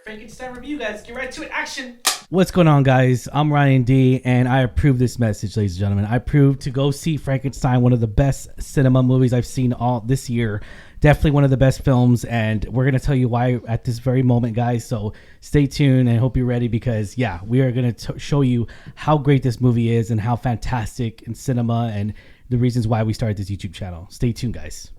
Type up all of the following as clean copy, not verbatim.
Frankenstein review, guys. Get right to it. Action. What's going on, guys? I'm Ryan D, and I approve this message, ladies and gentlemen. I approve to go see Frankenstein, one of the best cinema movies I've seen all this year. Definitely one of the best films, and we're going to tell you why at this very moment, guys. So stay tuned and hope you're ready because, yeah, we are going to show you how great this movie is and how fantastic in cinema and the reasons why we started this YouTube channel. Stay tuned, guys.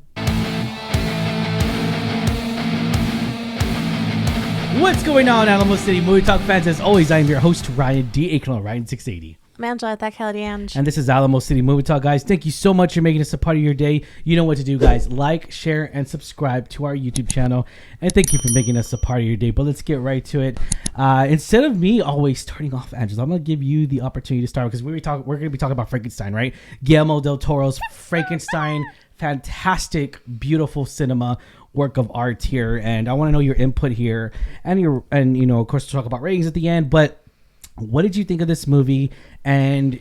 What's going on, Alamo City Movie Talk fans? As always, I am your host, Ryan D, aka Ryan680. I'm Angela, that Kelly Ange. And this is Alamo City Movie Talk, guys. Thank you so much for making us a part of your day. You know what to do, guys. Like, share, and subscribe to our YouTube channel. And thank you for making us a part of your day. But let's get right to it. Instead of me always starting off, Angela, I'm going to give you the opportunity to start because we're going to be talking about Frankenstein, right? Guillermo del Toro's Frankenstein. Fantastic, beautiful cinema work of art here, and I want to know your input here, and of course talk about ratings at the end. But what did you think of this movie, and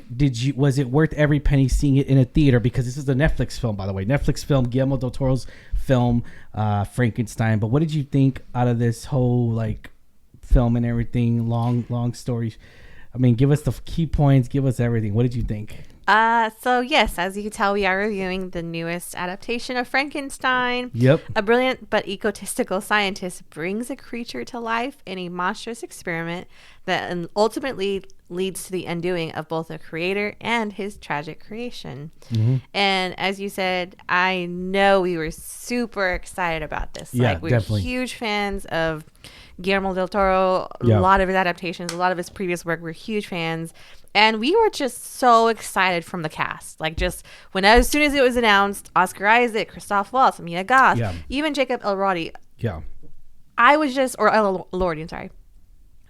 was it worth every penny seeing it in a theater? Because this is a Netflix film, by the way, Guillermo del Toro's film, Frankenstein. But what did you think out of this whole film and everything? Long story. I mean, give us the key points, give us everything. What did you think? So yes, as you can tell, we are reviewing the newest adaptation of Frankenstein. Yep. A brilliant but egotistical scientist brings a creature to life in a monstrous experiment that ultimately leads to the undoing of both the creator and his tragic creation. Mm-hmm. And as you said, I know we were super excited about this. Yeah, we're definitely huge fans of Guillermo del Toro. Yeah. A lot of his adaptations, a lot of his previous work, we're huge fans. And we were just so excited from the cast. As soon as it was announced, Oscar Isaac, Christoph Waltz, Mia Goth, even Jacob Elordi. Yeah. Elordi, I'm sorry.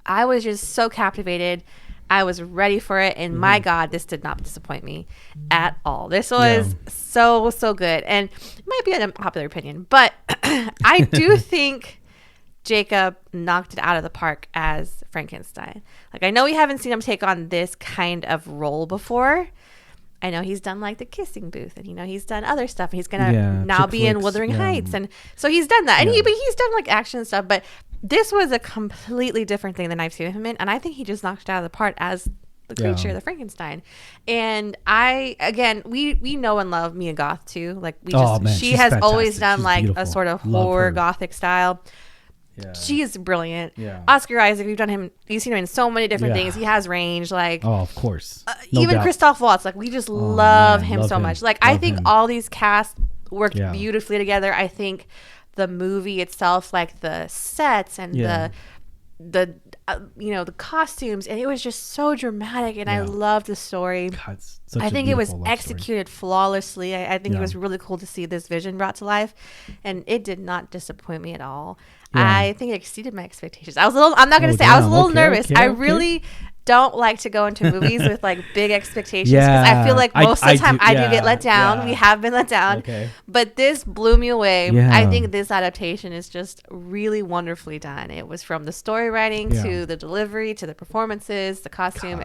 I was just so captivated. I was ready for it. And my God, this did not disappoint me at all. This was so good. And it might be an unpopular opinion, but I do think Jacob knocked it out of the park as Frankenstein. I know we haven't seen him take on this kind of role before. I know he's done the Kissing Booth, and he's done other stuff. He's gonna now be in Wuthering Heights, and so he's done that. And he's done action stuff, but this was a completely different thing than I've seen him in, and I think he just knocked it out of the park as the creature, the Frankenstein. And we know and love Mia Goth too. She has fantastic. Always done a sort of horror gothic style. Yeah. She is brilliant. Yeah. Oscar Isaac, you've seen him in so many different things. He has range. Of course. Even doubt. Christoph Waltz, we just love him so much. I think all these casts worked beautifully together. I think the movie itself, the sets and the costumes, and it was just so dramatic, and I loved the story. God, I think it was executed flawlessly. I think it was really cool to see this vision brought to life, and it did not disappoint me at all. I think it exceeded my expectations. I was a little nervous. I really don't like to go into movies with big expectations because I feel most of the time I do get let down. We have been let down, but this blew me away. I think this adaptation is just really wonderfully done. It was from the story writing to the delivery to the performances, the costume,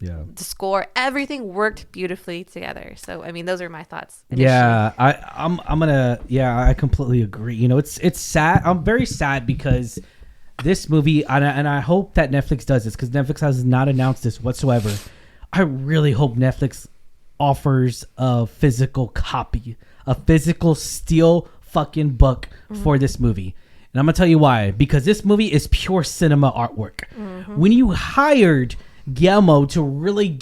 the score. Everything worked beautifully together. So I mean, those are my thoughts initially. I completely agree. It's sad. I'm very sad because this movie, and I hope that Netflix does this because Netflix has not announced this whatsoever. I really hope Netflix offers a physical copy, a physical steel fucking book for this movie. And I'm going to tell you why. Because this movie is pure cinema artwork. Mm-hmm. When you hired Guillermo to really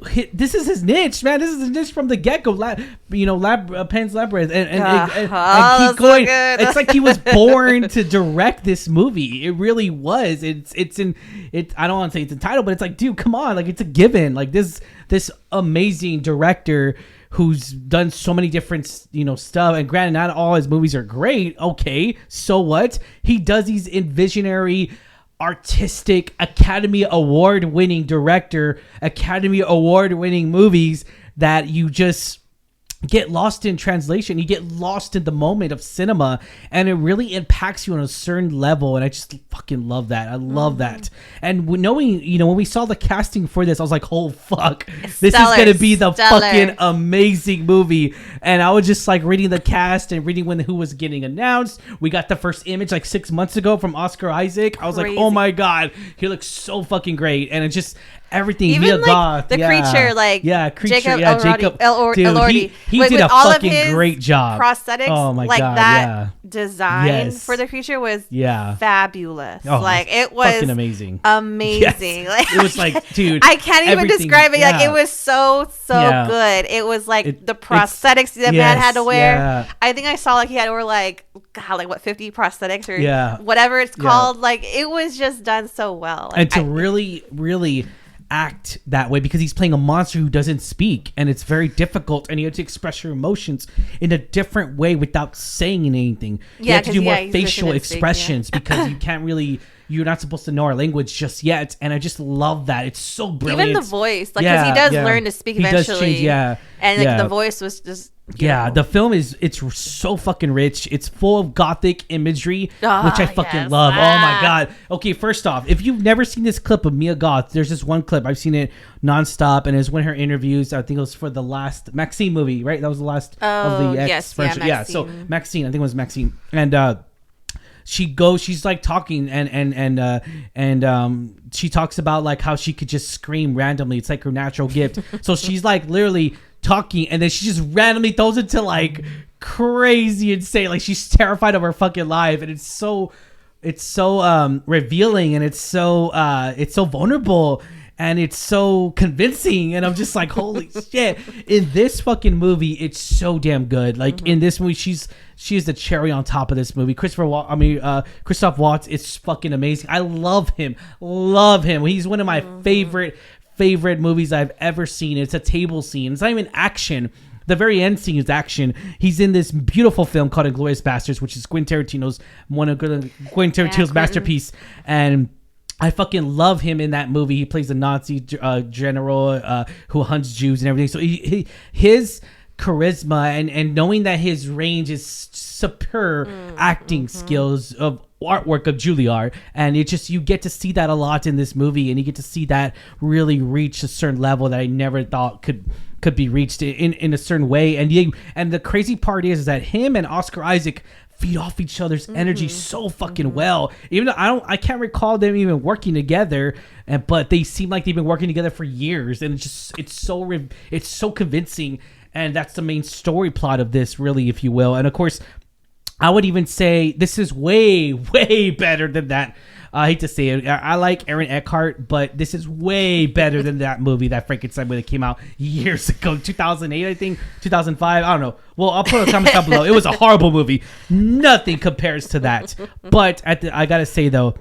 hit, this is his niche, man. This is his niche from the get-go. Pan's Labyrinth, and keep going. So it's like he was born to direct this movie. It really was. It's I don't want to say it's entitled, but it's dude, come on, it's a given. This amazing director who's done so many different stuff, and granted, not all his movies are great. Okay, so what? He does these visionary, artistic, Academy Award winning director, Academy Award winning movies that you just get lost in translation. You get lost in the moment of cinema, and it really impacts you on a certain level. And I just fucking love that. I love that. And knowing, when we saw the casting for this, I was like, oh fuck, this is gonna be the fucking amazing movie. And I was just like reading the cast and reading who was getting announced. We got the first image like 6 months ago from Oscar Isaac. I was like, oh my god, he looks so fucking great. And it just everything. Even Mia like Goth, the creature, like creature, Jacob Elordi. He did a fucking great job. Prosthetics, oh my like god, that design for the creature was fabulous. Oh, like it was fucking amazing. Amazing. Yes. Like, it was like, dude, I can't even describe it. Yeah. Like it was so good. It was like the prosthetics that man had to wear. Yeah. I think I saw like he had to wear like 50 prosthetics or whatever it's called. Like it was just done so well. Like, and to really act that way, because he's playing a monster who doesn't speak, and it's very difficult, and you have to express your emotions in a different way without saying anything. You have to do more facial expressions because you can't really, you're not supposed to know our language just yet. And I just love that. It's so brilliant. Even the voice, like, because he does learn to speak eventually. He does change, and like the voice was just beautiful. Yeah, the film it's so fucking rich. It's full of gothic imagery, which I fucking love. Oh my god. Okay, first off, if you've never seen this clip of Mia Goth, there's this one clip. I've seen it nonstop, and it's one of her interviews. I think it was for the last Maxine movie, right? That was the last of the French. Yeah, so Maxine. I think it was Maxine. And she's like talking and she talks about like how she could just scream randomly. It's like her natural gift. So she's like literally talking, and then she just randomly throws it to like crazy insane. Like she's terrified of her fucking life, and it's so revealing, and it's so vulnerable, and it's so convincing, and I'm just like, holy shit. In this fucking movie, it's so damn good. Like in this movie, she's the cherry on top of this movie. Christoph Waltz is fucking amazing. I love him. He's one of my favorite movies I've ever seen. It's a table scene. It's not even action. The very end scene is action. He's in this beautiful film called *Inglourious Basterds*, which is Quentin Tarantino's masterpiece, and I fucking love him in that movie. He plays a Nazi general who hunts Jews and everything. So his charisma and knowing that his range is superb acting skills of artwork of Juilliard, and it just, you get to see that a lot in this movie, and you get to see that really reach a certain level that I never thought could be reached in a certain way. And the crazy part is that him and Oscar Isaac feed off each other's energy so fucking well. Even though I can't recall them even working together, but they seem like they've been working together for years, and it's so convincing. And that's the main story plot of this, really, if you will. And of course, I would even say this is way, way better than that. I hate to say it. I like Aaron Eckhart, but this is way better than that movie, that Frankenstein movie that came out years ago, 2008, I think, 2005. I don't know. Well, I'll put a comment down below. It was a horrible movie. Nothing compares to that. But I gotta say though,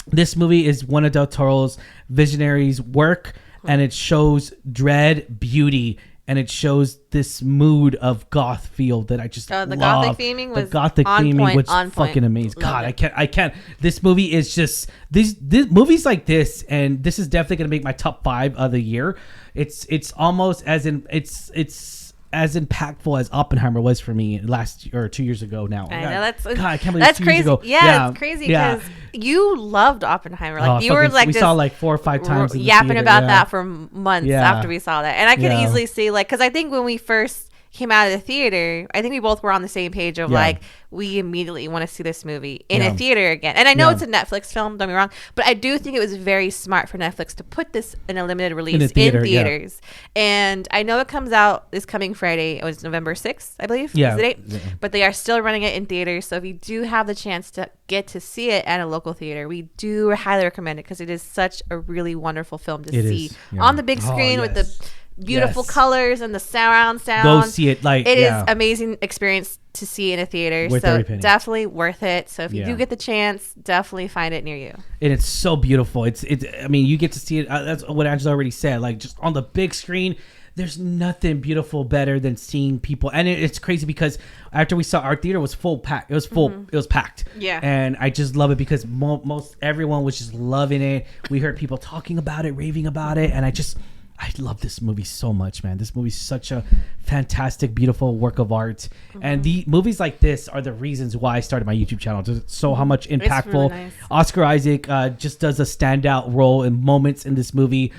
this movie is one of Del Toro's visionaries' work, and it shows dread, beauty, and it shows this mood of goth feel that I just love. The gothic theming was fucking amazing. God, I can't. This movie is just these movies like this, and this is definitely gonna make my top 5 of the year. It's almost as as impactful as Oppenheimer was for me last year or 2 years ago now. I know, I can't believe that's 2 crazy. years ago. Yeah, it's crazy because you loved Oppenheimer. Like you were like we saw like 4 or 5 times yapping about that for months after we saw that, and I could easily see like, because I think when we first came out of the theater, I think we both were on the same page of like, we immediately want to see this movie in a theater again. And I know it's a Netflix film, don't get me wrong, but I do think it was very smart for Netflix to put this in a limited release in theaters. And I know it comes out this coming Friday. It was November 6th, I believe. Is the date. But they are still running it in theaters. So if you do have the chance to get to see it at a local theater, we do highly recommend it, because it is such a really wonderful film to see on the big screen with the beautiful colors and the surround sound. Go see it. Like it is amazing experience to see in a theater. So definitely worth it. So if you do get the chance, definitely find it near you. And it's so beautiful. It's I mean, you get to see it. That's what Angela already said. Like, just on the big screen, there's nothing beautiful better than seeing people. And it's crazy because after we saw our theater was full packed. It was full. It was packed. Yeah. And I just love it because most everyone was just loving it. We heard people talking about it, raving about it, and I I love this movie so much, man. This movie's such a fantastic, beautiful work of art. And the movies like this are the reasons why I started my YouTube channel. To show how much impactful really nice. Oscar Isaac just does a standout role in moments in this movie.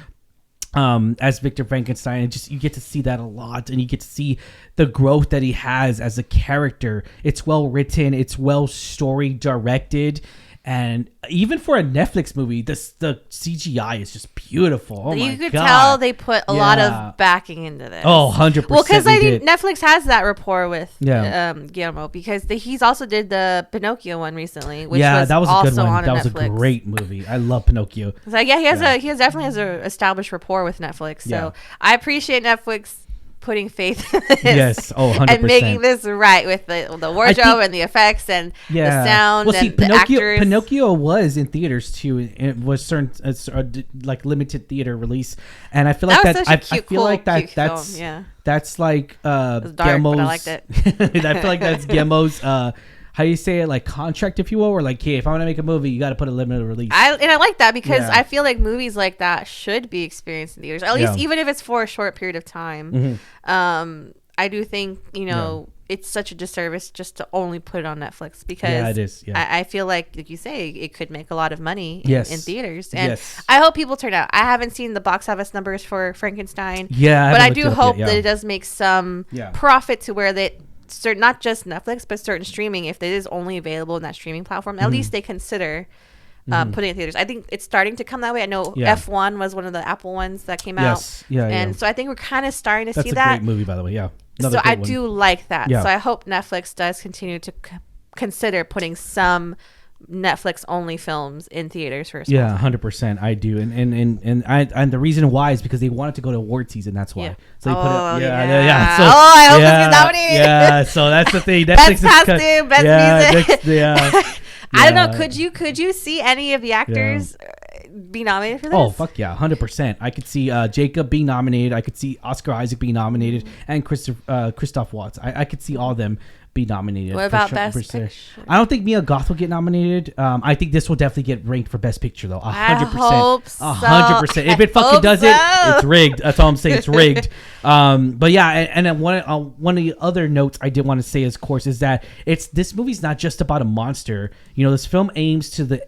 As Victor Frankenstein, and just you get to see that a lot, and you get to see the growth that he has as a character. It's well written, it's well story directed, and even for a Netflix movie, the CGI is just beautiful. Oh you could tell they put a lot of backing into this. Oh, 100%. Well, because I think Netflix has that rapport with Guillermo, because he's also did the Pinocchio one recently, which was that was a good one. That was Netflix. A great movie. I love Pinocchio. It's like, he definitely has a established rapport with Netflix. So I appreciate Netflix putting faith in this. Yes, 100%. And making this right with the wardrobe and the effects and the sound and the actors. Pinocchio was in theaters too. It was certain like limited theater release, and I feel like that. I feel like that's like Guillermo's. But I liked it. I feel like that's Guillermo's. How do you say it? Like contract, if you will, or like, hey, if I want to make a movie, you got to put a limited release. I like that because I feel like movies like that should be experienced in theaters, at least even if it's for a short period of time. I do think it's such a disservice just to only put it on Netflix, because it is. I feel like you say, it could make a lot of money in theaters, and yes. I hope people turn out. I haven't seen the box office numbers for Frankenstein, but I do hope that it does make some profit to where they. Not just Netflix, but certain streaming, if it is only available in that streaming platform, at least they consider putting it in theaters. I think it's starting to come that way. I know F1 was one of the Apple ones that came out. So I think we're kind of starting to see that. That's a great movie, by the way. So I do like that. So I hope Netflix does continue to consider putting some Netflix only films in theaters for a small time. 100%. I do, and the reason why is because they wanted to go to award season. That's why. So they put it. So, I hope it's nominated. Yeah, so that's the thing. Best costume, best music. I don't know. Could you see any of the actors be nominated for this? Oh, fuck yeah, 100%. I could see Jacob being nominated. I could see Oscar Isaac being nominated, and Christoph Waltz. I could see all of them be nominated. What about Best Picture? I don't think Mia Goth will get nominated. I think this will definitely get ranked for Best Picture though. 100%. I hope so. 100%. If it fucking does it, it's rigged. That's all I'm saying. It's rigged. But yeah, and then one of the other notes I did want to say, of course, is that this movie's not just about a monster. This film aims to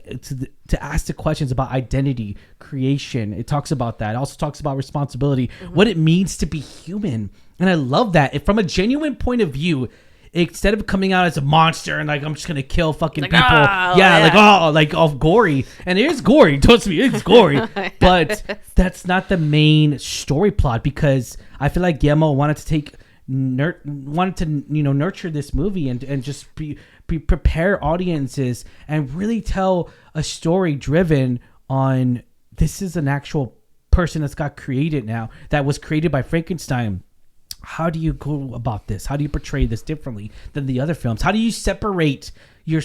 ask the questions about identity, creation. It talks about that. It also talks about responsibility, what it means to be human, and I love that. From a genuine point of view. Instead of coming out as a monster and like I'm just gonna kill fucking people, like all gory, and it is gory. Trust me, it's gory, but that's not the main story plot, because I feel like Guillermo wanted to nurture this movie and just prepare audiences and really tell a story driven on this is an actual person that's got created now, that was created by Frankenstein. How do you go about this? How do you portray this differently than the other films? How do you separate your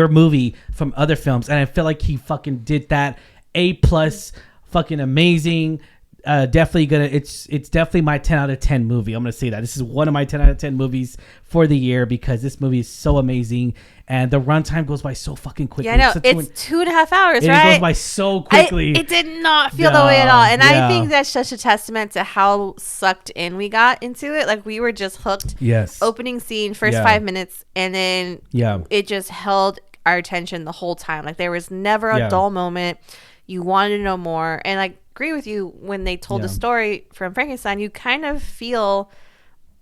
movie from other films? And I feel like he fucking did that. A+, fucking amazing. Definitely it's definitely my 10 out of 10 movie. I'm gonna say that this is one of my 10 out of 10 movies for the year, because this movie is so amazing and the runtime goes by so fucking quickly. Yeah, I know. It's 2.5 hours, right? It goes by so quickly. It did not feel that way at all, and I think that's such a testament to how sucked in we got into it. Like, we were just hooked. Yes. Opening scene, first 5 minutes, and then it just held our attention the whole time. Like, there was never a dull moment. You wanted to know more, and like. Agree with you, when they told the story from Frankenstein, you kind of feel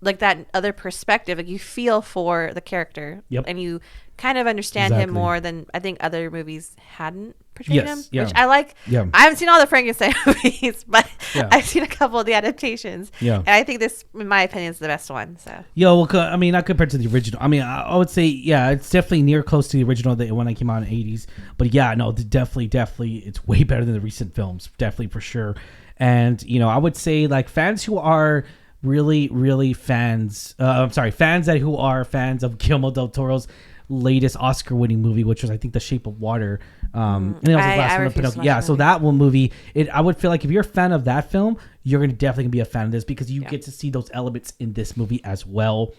like that other perspective, like you feel for the character, and you kind of understand him more than I think other movies hadn't portrayed him, which I like. I haven't seen all the Frankenstein movies, but I've seen a couple of the adaptations, and I think this, in my opinion, is the best one. So I mean, not compared to the original. I mean, I would say it's definitely near close to the original when I came out in the 80s, but definitely it's way better than the recent films, definitely, for sure. And I would say, like, fans who are really fans of Guillermo del Toro's latest Oscar-winning movie, which was, I think, The Shape of Water. And that was his last one. Pinocchio. So that one movie, I would feel like if you're a fan of that film, you're going to definitely be a fan of this, because you get to see those elements in this movie as well,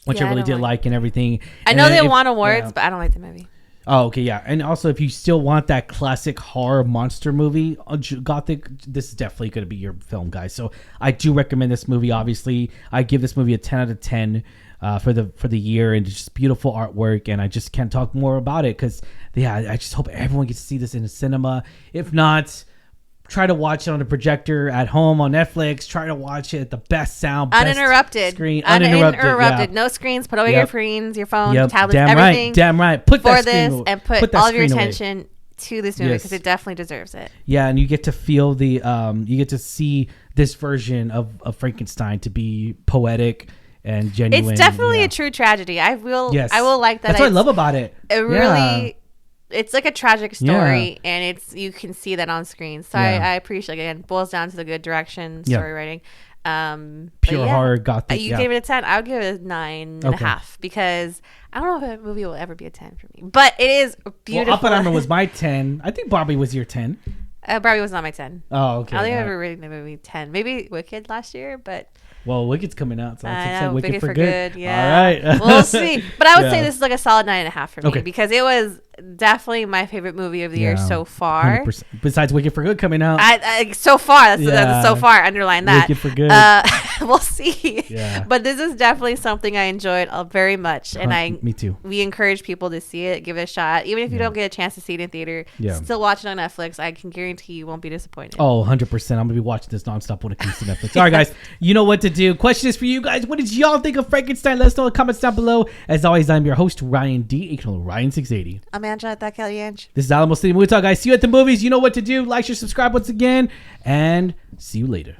which I really did like and everything. I know they won awards, but I don't like the movie. Oh, okay, yeah. And also, if you still want that classic horror monster movie, Gothic, this is definitely going to be your film, guys. So I do recommend this movie. Obviously, I give this movie a 10 out of 10 for the year, and it's just beautiful artwork. And I just can't talk more about it because, yeah, I just hope everyone gets to see this in the cinema. If not, try to watch it on a projector at home on Netflix. Try to watch it at the best sound, best uninterrupted screen, uninterrupted. Yeah. No screens. Put away your screens, your phones, tablets, Damn everything. Damn right. Put for that this screen, and put all of your attention to this movie because Yes. it definitely deserves it. Yeah, and you get to feel you get to see this version of Frankenstein to be poetic and genuine. It's definitely a true tragedy. I will like that. That's what I love about it. It really, it's like a tragic story, and you can see that on screen. So I appreciate it. Again, boils down to the good direction, story writing. Pure horror, Gothic. You gave it a 10. I would give it a 9.5 because I don't know if a movie will ever be a 10 for me, but it is beautiful. Well, Oppenheimer was my 10. I think Barbie was your 10. Barbie was not my 10. Oh, okay. I don't think I ever rated the movie 10. Maybe Wicked last year, but. Well, Wicked's coming out, so I know, Wicked for good. Yeah. All right. We'll see. But I would say this is like a solid 9.5 for me because it was definitely my favorite movie of the year so far. 100%. Besides Wicked for Good coming out. So far. That's so far. Underline that. Wicked for Good. We'll see. Yeah. But this is definitely something I enjoyed very much. And me too. We encourage people to see it, give it a shot. Even if you don't get a chance to see it in theater, still watch it on Netflix. I can guarantee you won't be disappointed. Oh, 100%. I'm going to be watching this nonstop when it comes to Netflix. All right, guys. You know what to do. Question is for you guys. What did y'all think of Frankenstein? Let us know in the comments down below. As always, I'm your host, Ryan D. Ryan680. I'm Angela at that Kelly Ange. This is Alamo City Movie Talk, guys. See you at the movies. You know what to do. Like, share, subscribe once again. And see you later.